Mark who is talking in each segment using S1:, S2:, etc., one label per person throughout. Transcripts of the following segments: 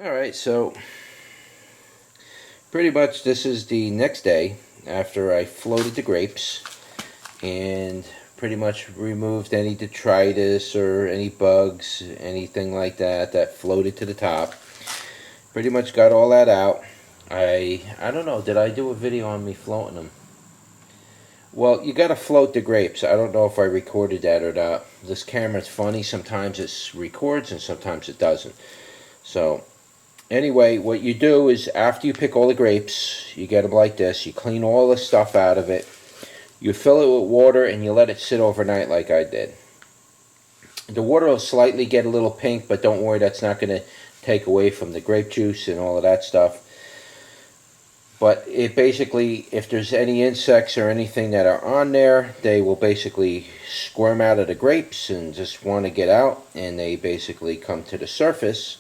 S1: Alright, so pretty much this is the next day after I floated the grapes and pretty much removed any detritus or any bugs, anything like that that floated to the top. Pretty much got all that out. I don't know, did I do a video on me floating them? Well, you gotta float the grapes. I don't know if I recorded that or not. This camera's funny, sometimes it records and sometimes it doesn't. So anyway, what you do is after you pick all the grapes, you get them like this, you clean all the stuff out of it, you fill it with water and you let it sit overnight like I did. The water will slightly get a little pink, but don't worry, that's not going to take away from the grape juice and all of that stuff. But it basically, if there's any insects or anything that are on there, they will basically squirm out of the grapes and just want to get out, and they basically come to the surface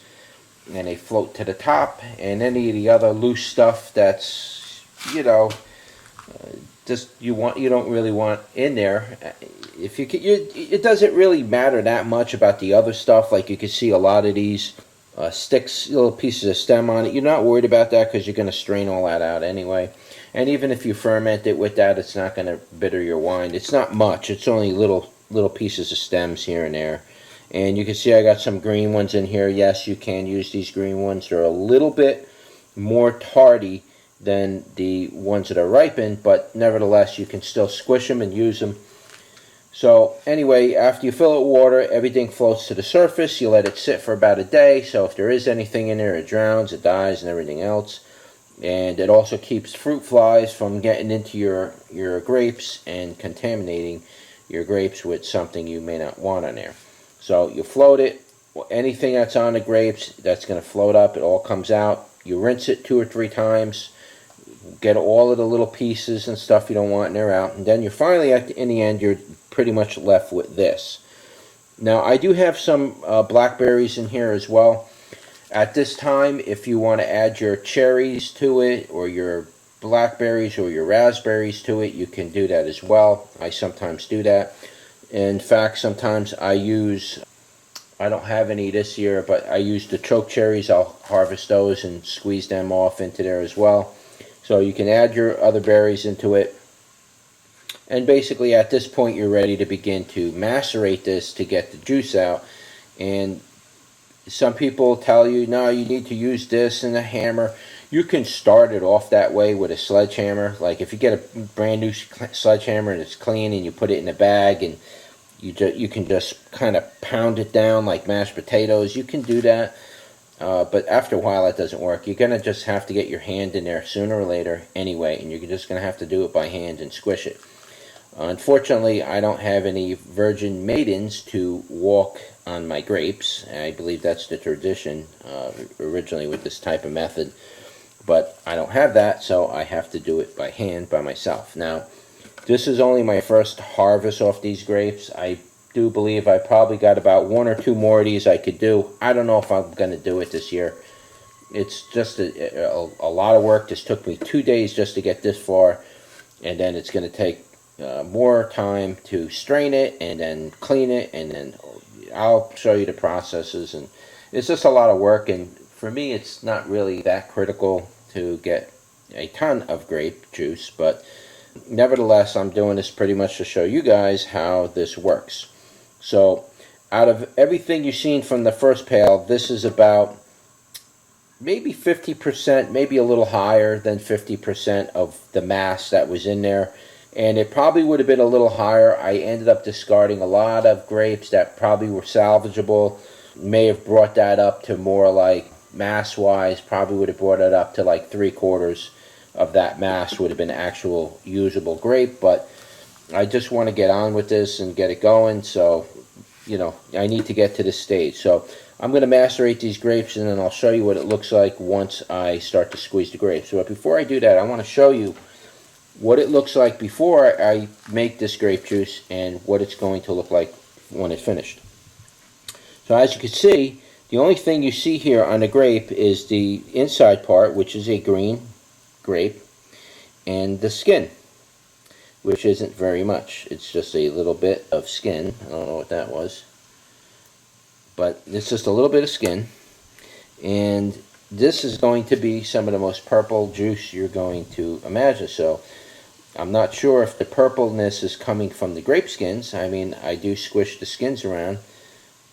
S1: and they float to the top, and any of the other loose stuff that's, you know, just you don't really want in there. If you can, it doesn't really matter that much about the other stuff. Like you can see a lot of these sticks, little pieces of stem on it. You're not worried about that because you're going to strain all that out anyway. And even if you ferment it with that, it's not going to bitter your wine. It's not much. It's only little pieces of stems here and there. And you can see I got some green ones in here. Yes, you can use these green ones. They're a little bit more tardy than the ones that are ripened, but nevertheless, you can still squish them and use them. So anyway, after you fill it with water, everything floats to the surface. You let it sit for about a day, so if there is anything in there, it drowns, it dies, and everything else. And it also keeps fruit flies from getting into your grapes and contaminating your grapes with something you may not want on there. So you float it. Anything that's on the grapes, that's going to float up. It all comes out. You rinse it 2 or 3 times. Get all of the little pieces and stuff you don't want in there out. And then you're finally, in the end, you're pretty much left with this. Now, I do have some blackberries in here as well. At this time, if you want to add your cherries to it, or your blackberries or your raspberries to it, you can do that as well. I sometimes do that. In fact, sometimes I don't have any this year, but I use the choke cherries. I'll harvest those and squeeze them off into there as well. So you can add your other berries into it. And basically at this point you're ready to begin to macerate this to get the juice out. And some people tell you, no, you need to use this and a hammer. You can start it off that way with a sledgehammer. Like if you get a brand new sledgehammer and it's clean and you put it in a bag and you can just kind of pound it down like mashed potatoes, you can do that. But after a while that doesn't work. You're going to just have to get your hand in there sooner or later anyway, and you're just going to have to do it by hand and squish it. Unfortunately, I don't have any virgin maidens to walk on my grapes. I believe that's the tradition originally with this type of method. But I don't have that, so I have to do it by hand by myself. Now, this is only my first harvest off these grapes. I do believe I probably got about 1 or 2 more of these I could do. I don't know if I'm going to do it this year. It's just a lot of work. This took me 2 days just to get this far, and then it's going to take more time to strain it and then clean it, and then I'll show you the processes. And it's just a lot of work, and for me it's not really that critical to get a ton of grape juice, but nevertheless I'm doing this pretty much to show you guys how this works. So out of everything you've seen from the first pail, this is about maybe 50%, maybe a little higher than 50% of the mass that was in there. And it probably would have been a little higher. I ended up discarding a lot of grapes that probably were salvageable. May have brought that up to more like mass-wise, probably would have brought it up to like 3/4 of that mass would have been actual usable grape. But I just want to get on with this and get it going. So, you know, I need to get to this stage. So I'm going to macerate these grapes, and then I'll show you what it looks like once I start to squeeze the grapes. But before I do that, I want to show you what it looks like before I make this grape juice and what it's going to look like when it's finished. So as you can see, the only thing you see here on the grape is the inside part, which is a green grape, and the skin, which isn't very much. It's just a little bit of skin. I don't know what that was, but it's just a little bit of skin. And this is going to be some of the most purple juice you're going to imagine. So I'm not sure if the purpleness is coming from the grape skins. I mean, I do squish the skins around,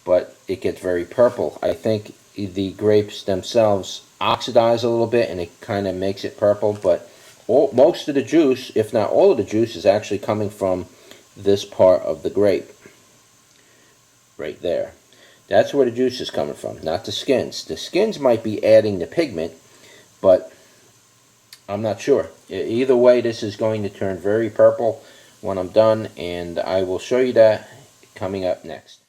S1: but it gets very purple. I think the grapes themselves oxidize a little bit and it kind of makes it purple, but most of the juice, if not all of the juice, is actually coming from this part of the grape right there. That's where the juice is coming from, not the skins. The skins might be adding the pigment, but I'm not sure. Either way, this is going to turn very purple when I'm done, and I will show you that coming up next.